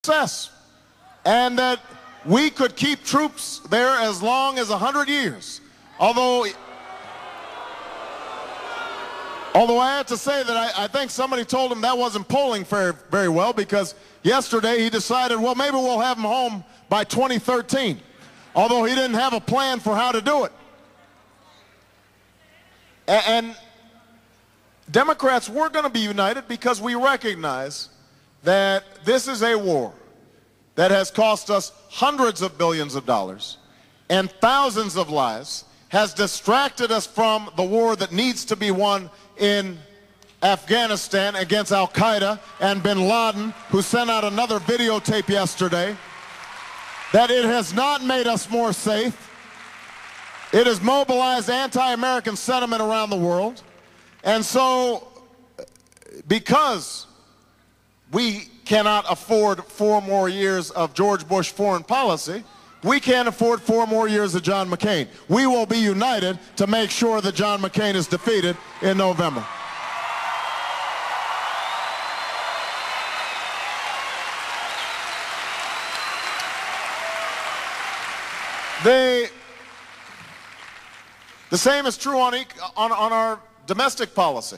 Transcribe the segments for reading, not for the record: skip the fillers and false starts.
success, and that we could keep troops there as long as 100 years. Although I have to say that I think somebody told him that wasn't polling very well, because yesterday he decided, well, maybe we'll have him home by 2013, although he didn't have a plan for how to do it. And Democrats, we're going to be united because we recognize that this is a war that has cost us hundreds of billions of dollars and thousands of lives, has distracted us from the war that needs to be won in Afghanistan against Al-Qaeda and bin Laden, who sent out another videotape yesterday, that it has not made us more safe. It has mobilized anti-American sentiment around the world. And so, because we cannot afford 4 more years of George Bush foreign policy, we can't afford 4 more years of John McCain. We will be united to make sure that John McCain is defeated in November. The same is true on our domestic policy.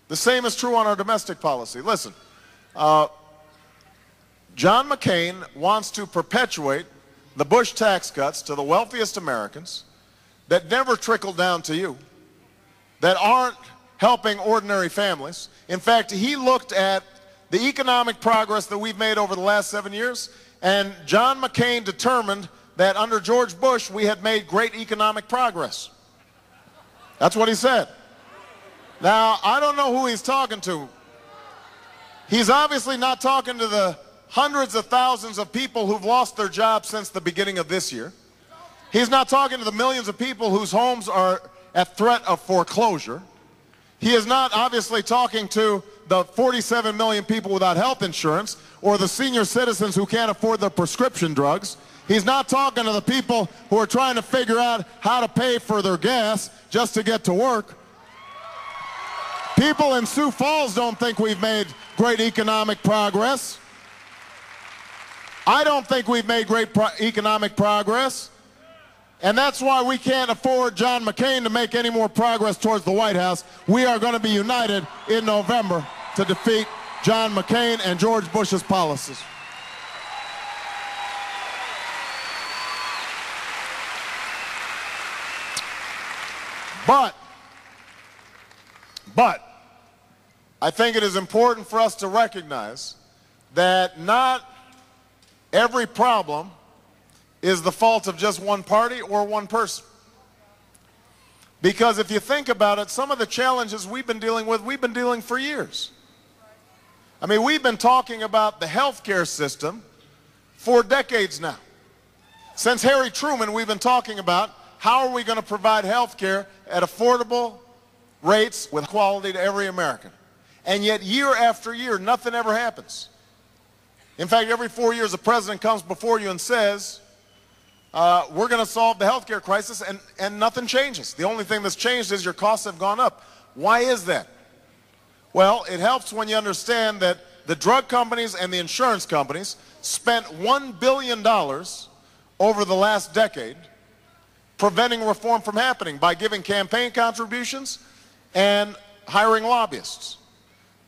The same is true on our domestic policy. Listen, John McCain wants to perpetuate the Bush tax cuts to the wealthiest Americans that never trickled down to you, that aren't helping ordinary families. In fact, he looked at the economic progress that we've made over the last 7 years, and John McCain determined that under George Bush we had made great economic progress. That's what he said. Now, I don't know who he's talking to. He's obviously not talking to the hundreds of thousands of people who've lost their jobs since the beginning of this year. He's not talking to the millions of people whose homes are at threat of foreclosure. He is not obviously talking to the 47 million people without health insurance, or the senior citizens who can't afford their prescription drugs. He's not talking to the people who are trying to figure out how to pay for their gas just to get to work. People in Sioux Falls don't think we've made great economic progress. I don't think we've made great economic progress. And that's why we can't afford John McCain to make any more progress towards the White House. We are going to be united in November to defeat John McCain and George Bush's policies. But I think it is important for us to recognize that not every problem is the fault of just one party or one person. Because if you think about it, some of the challenges we've been dealing with, we've been dealing for years. I mean, we've been talking about the health care system for decades now. Since Harry Truman, we've been talking about how are we going to provide health care at affordable rates with quality to every American. And yet, year after year, nothing ever happens. In fact, every 4 years, the president comes before you and says, we're going to solve the health care crisis, and nothing changes. The only thing that's changed is your costs have gone up. Why is that? Well, it helps when you understand that the drug companies and the insurance companies spent $1 billion over the last decade preventing reform from happening by giving campaign contributions and hiring lobbyists.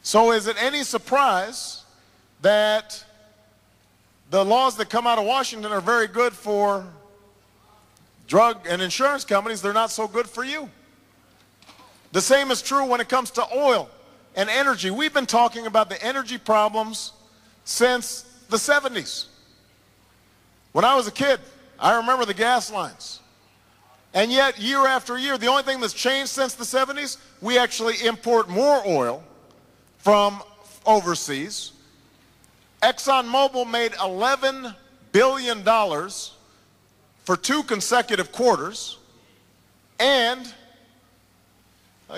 So is it any surprise that the laws that come out of Washington are very good for drug and insurance companies? They're not so good for you. The same is true when it comes to oil and energy. We've been talking about the energy problems since the 70s. When I was a kid, I remember the gas lines. And yet, year after year, the only thing that's changed since the 70s, we actually import more oil from overseas. ExxonMobil made $11 billion for 2 consecutive quarters. And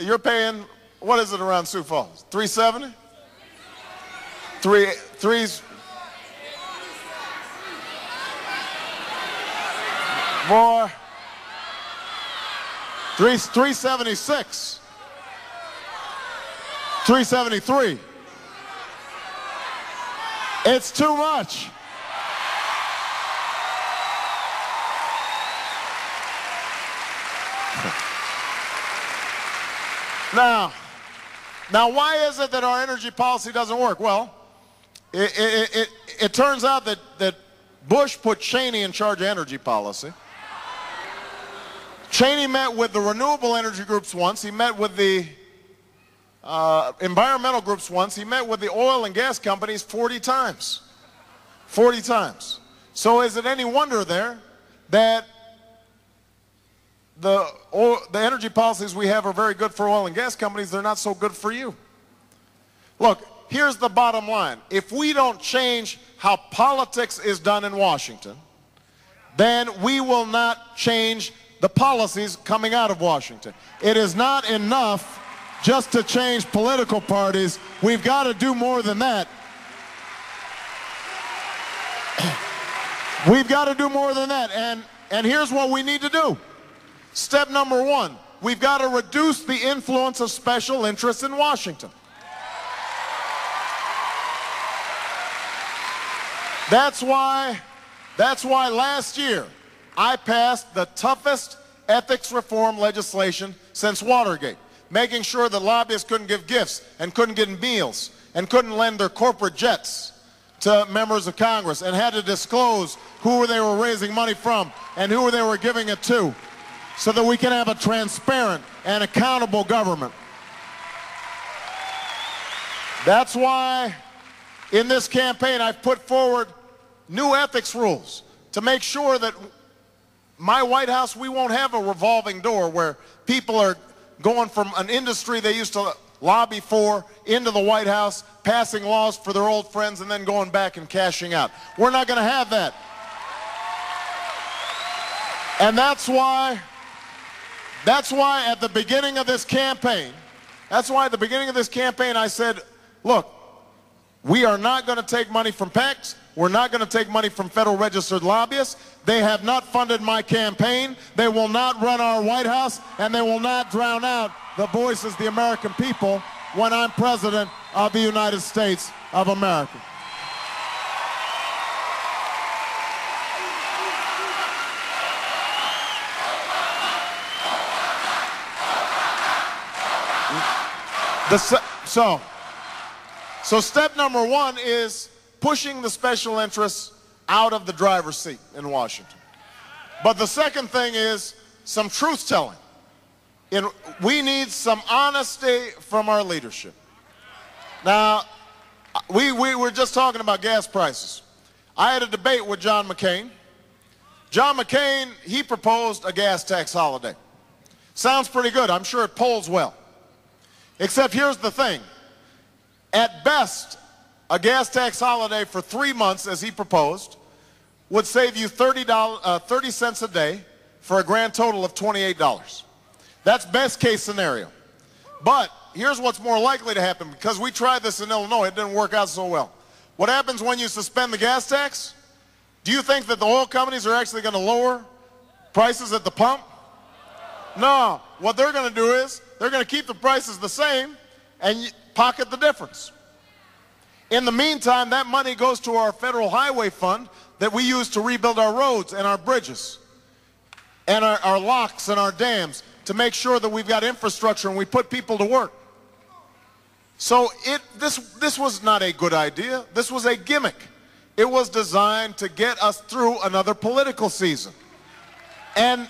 you're paying, what is it around Sioux Falls? $3.70? More. $3.76. $3.73. It's too much. Now, why is it that our energy policy doesn't work? Well, it turns out that Bush put Cheney in charge of energy policy. Cheney met with the renewable energy groups once. He met with the environmental groups once. He met with the oil and gas companies 40 times. 40 times. So is it any wonder there that the energy policies we have are very good for oil and gas companies? They're not so good for you. Look, here's the bottom line. If we don't change how politics is done in Washington, then we will not change the policies coming out of Washington. It is not enough just to change political parties. We've got to do more than that. We've got to do more than that. And here's what we need to do. Step number one, we've got to reduce the influence of special interests in Washington. That's why last year I passed the toughest ethics reform legislation since Watergate, making sure that lobbyists couldn't give gifts and couldn't get meals and couldn't lend their corporate jets to members of Congress and had to disclose who they were raising money from and who they were giving it to, so that we can have a transparent and accountable government. That's why in this campaign I've put forward new ethics rules to make sure that my White House, we won't have a revolving door where people are going from an industry they used to lobby for into the White House, passing laws for their old friends, and then going back and cashing out. We're not going to have that. And that's why at the beginning of this campaign, I said, look, we are not going to take money from PACs. We're not going to take money from federal registered lobbyists. They have not funded my campaign. They will not run our White House, and they will not drown out the voices of the American people when I'm President of the United States of America. So step number one is pushing the special interests out of the driver's seat in Washington. But the second thing is some truth-telling. We need some honesty from our leadership. Now, we were just talking about gas prices. I had a debate with John McCain. John McCain, he proposed a gas tax holiday. Sounds pretty good. I'm sure it polls well. Except here's the thing. At best, a gas tax holiday for 3 months, as he proposed, would save you 30 cents a day for a grand total of $28. That's best case scenario. But here's what's more likely to happen, because we tried this in Illinois. It didn't work out so well. What happens when you suspend the gas tax? Do you think that the oil companies are actually going to lower prices at the pump? No. What they're going to do is they're going to keep the prices the same and pocket the difference. In the meantime, that money goes to our federal highway fund that we use to rebuild our roads and our bridges and our locks and our dams to make sure that we've got infrastructure and we put people to work. So this was not a good idea. This was a gimmick. It was designed to get us through another political season. And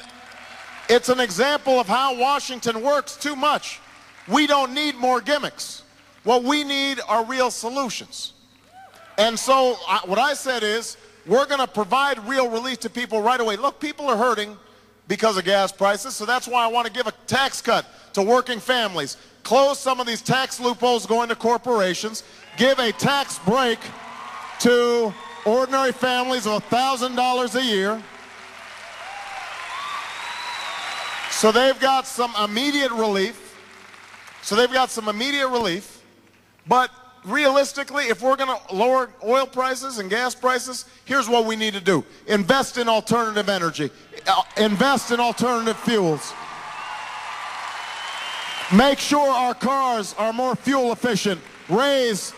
it's an example of how Washington works too much. We don't need more gimmicks. What we need are real solutions. And so what I said is, we're going to provide real relief to people right away. Look, people are hurting because of gas prices, so that's why I want to give a tax cut to working families, close some of these tax loopholes going to corporations, give a tax break to ordinary families of $1,000 a year, so they've got some immediate relief. But realistically, if we're going to lower oil prices and gas prices, here's what we need to do. Invest in alternative energy. Invest in alternative fuels. Make sure our cars are more fuel efficient. Raise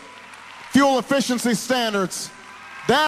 fuel efficiency standards